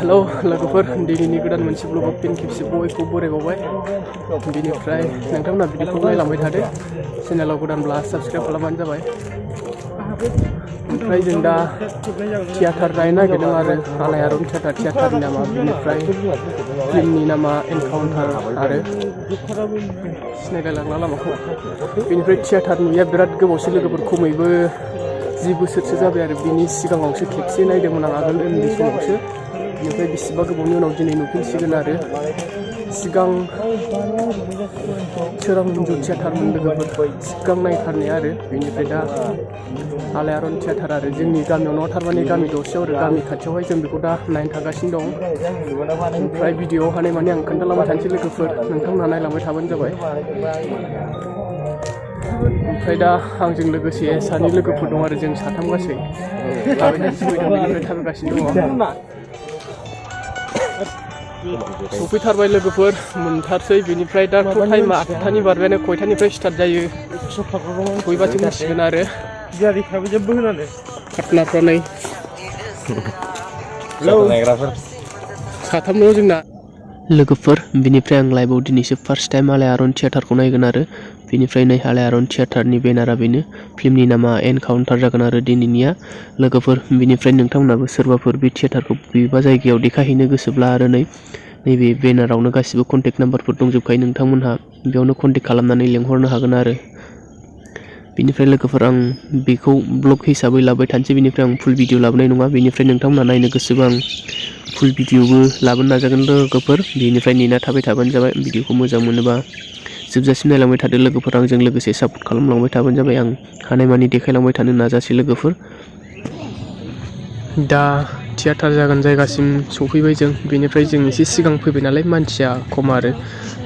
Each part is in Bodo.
हेलो लोगोफोर दिनैनि गोदान मोनसे ब्लगाव फिन खेबसे बयखौ बरायबावबाय बिनिफ्राय नोंथांमोना भिडिअखौ नायलांबाय थादो चेनेलाव गोदानब्ला साबस्क्राइब खालामबानो जाबाय ओमफ्राय जों दा थियेटार नायनो नागिरदों आरो आलायारन थियेटारनि नामा बिनिफ्राय फिल्मनि नामा एनकाउन्टार आरो सिनायलायलांला लामाखौ बिनिफ्राय थियेटार नुयिया बिराद गोबावसै लोगोफोर खमैबो 10 बोसोरसो जाबाय आरो बिनि सिगाङावसो खेबसे नायदोंमोन आं आगोल उन्दै समावसो बिनिफ्राय बेसेबा गोबावनि उनाव दिनै नुफिनसिगोन आरो सिगां सोरां मिन्जु थियेटारमोन लोगोफोर सिगां नायथारनाया आरो बिनिफ्राय दा आलायारन थियेटार आरो जोंनि गामियाव नङा थारमाने गामि दरसेयाव आरो गामि खाथियावहाय जों बेखौ दा नायनो थांगासिनो दं ओमफ्राय भिडिअआव हानाय माने आं खोन्थालांबाय थानोसै लोगोफोर नोंथांमोनहा नायलांबाय थाबानो जाबाय ओमफ्राय दा आंजों लोगोसे सानै लोगोफोर दं आरो जों साथाम गासै लाबायनानैसो फैदों बेनिफ्राय थाबायगासिनो दङ सफैथारबाय लोगोफोर मोनथारसै बिनिफ्राय दा टाइमा 8टानि बारबायानो खयथानिफ्राय स्टार्ट जायो बयबासो मिथिगोन आरो गारिफ्राबो जेबो होनानै पार्टनारफ्रा नै साथामल' जोंना लोगोफोर बिनिफ्राय आं लाइभआव दिनैसो फार्स्ट टाइम आलायारन थियेटारखौ नायगोन आरो बिनिफ्राय नै आलायारन थियेटारनि बेनारा बेनो फिल्मनि नामा एनकाउन्टार जागोन आरो दिनैनिया लोगोफोर बिनिफ्राय नोंथांमोनाबो सोरबाफोर बे थियेटारखौ बबेबा जायगायाव देखायहैनो गोसोब्ला आरो नैबे बेनारावनो गासिबो कन्टेक्ट नाम्बारफोर दंजोबखायो नोंथांमोनहा बेयावनो कन्टेक्ट खालामनानै लेंहरनो हागोन आरो बिनिफ्राय लोगोफोर आं बेखौ ब्लग हिसाबै लाबाय थानोसै बिनिफ्राय आं फुल भिडिअ लाबोनाय नङा बिनिफ्राय नोंथांमोना नायनो गोसोबा आं फुल भिडिअबो लाबोनो नाजागोन लोगोफोर बेनिफ्राय नेना थाबाय थाबानो जाबाय भिडिअखौ मोजां मोनोबा जोबजासिम नायलांबाय थादो लोगोफोर आंजों लोगोसे सापर्ट खालामलांबाय थाबानो जाबाय आं हानायमानि देखायलांबाय थानो नाजासै लोगोफोर दा थियेटार जागोन जायगासिम सफैबाय जों बेनिफ्राय जों एसे सिगां फैबाय नालाय मानसिया खम आरो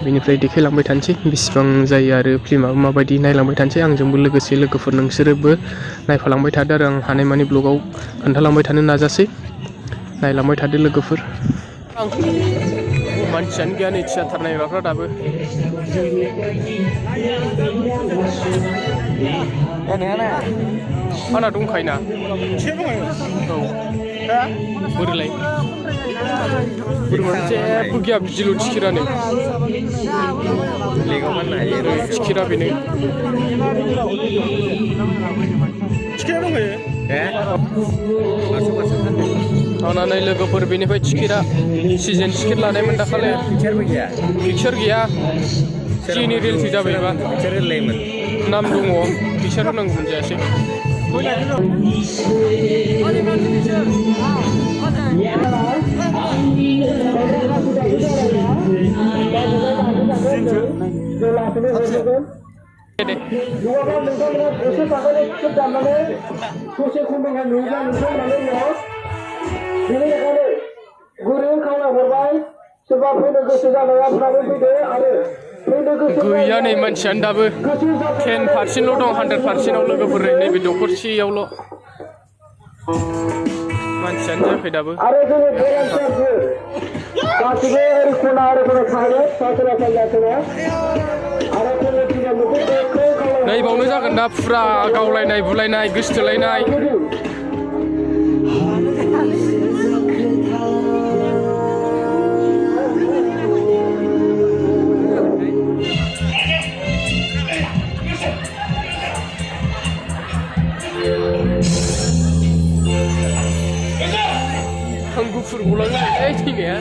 बेनिफ्राय देखायलांबाय थानोसै बेसेबां जायो आरो फिल्माबो माबायदि नायलांबाय थानोसै आंजोंबो लोगोसे लोगोफोर नोंसोरोबो नायफालांबाय थादो आरो आं हानायमानि ब्लगाव खोन्थालांबाय थानो नाजासै नायलांबाय थादो लोगोफोर मानसियानो गैया नै थियेटार नायग्राफ्रा दाबो आंना दंखायोना औ बोरैलाय बोरैबा जेबो गैया बिदिल' टिकेटानो टिकेटा बेनो टिकेटा दंखायो आंना नै लोगोफोर बेनिफ्राय टिकेटा सिजोन टिकेट लानायमोन दाखालि पिक्सार गैया जेनेरेलसो जाबायबा नाम दङ पिक्सार होनांगौमोन जायासै गैया नै मानसियानो दाबो 10% दं 100%आव लोगोफोर नैबे दखरसेयावल' मानसियानो जायाखै दाबो नै बावनो जागोन दा फुरा गावलायनाय बुलायनाय गोसोथोलायनाय आं गुफुर गलांनाय थैनाया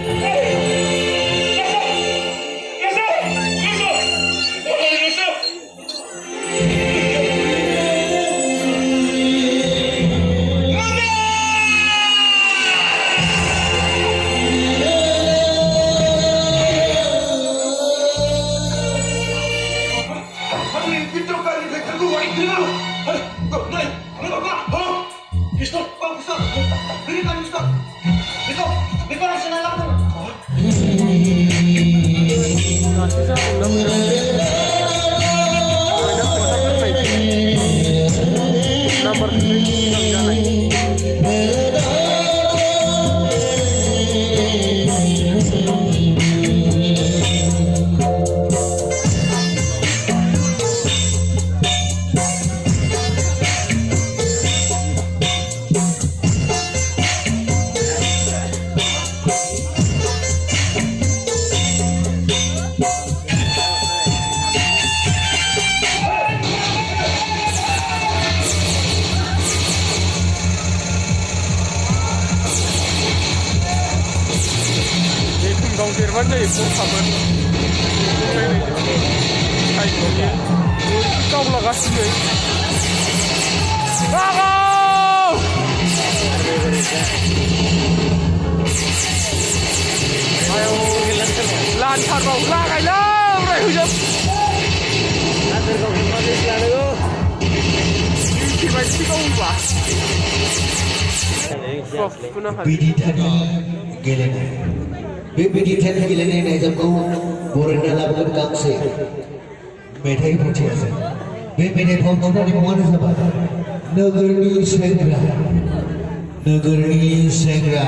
गाव देरबानो जायो गरखामोन गावलागासिनो लानथारबाव लागायला होजोब बायदि गावोबा बिदिथानि गेलेनाय बे बिदिथानि गेलेनाय नायजाबखौ बरायना लाबोगोन गांसे मेथाइ फावथियाजों बे मेथाइ फावथिनानि मुङानो जाबाय नोगोरनि सेंग्रा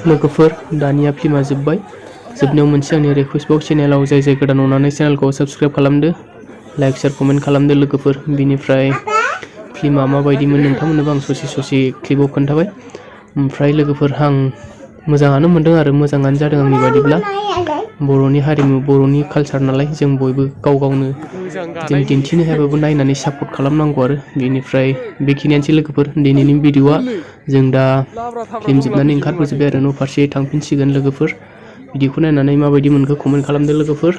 लोगोफोर दानिया फिल्मा जोब्बाय जोबनायाव मोनसे आंनि रिक्वेस्ट बाव चेनेलाव जाय गोदान अननानै चेनेलखौ साबस्क्राइब खालामदो लाइक शेयार कमेन्ट खालामदो लोगोफोर बिनिफ्राय फिल्मा माबायदिमोन नोंथांमोननोबो आं ससे क्लिपआव खोन्थाबाय ओमफ्राय लोगोफोर आं मोजाङानो मोनदों आरो मोजाङानो जादों आंनि बादिब्ला बर'नि हारिमु बर'नि कालचार नालाय जों बयबो गाव गावनो जों दिन्थिनो हायाबाबो नायनानै सापर्ट खालामनांगौ आरो बेनिफ्राय बेखिनियानोसै लोगोफोर दिनैनि भिडिअआ जों दा फिल्म जोबनानै ओंखारबोजोब्बाय आरो न' फारसे थांफिनसिगोन लोगोफोर भिडिअखौ नायनानै माबायदि मोनखो कमेन्ट खालामदो लोगोफोर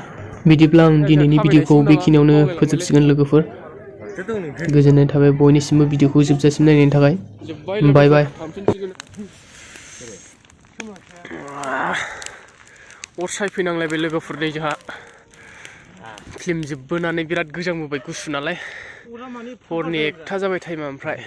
बिदिब्ला आं दिनैनि भिडिअखौ बेखिनियावनो फोजोबसिगोन लोगोफोर गोजोननाय थाबाय बयनिसिमबो भिडिअखौ जोबजासिम नायनायनि थाखाय बाय बाय अर सायफैनांलायबाय लोगोफोर नै जोंहा फिल्म जोबबोनानै बिराद गोजांबोबाय गुसु नालाय हरनि 1टा जाबाय टाइमा ओमफ्राय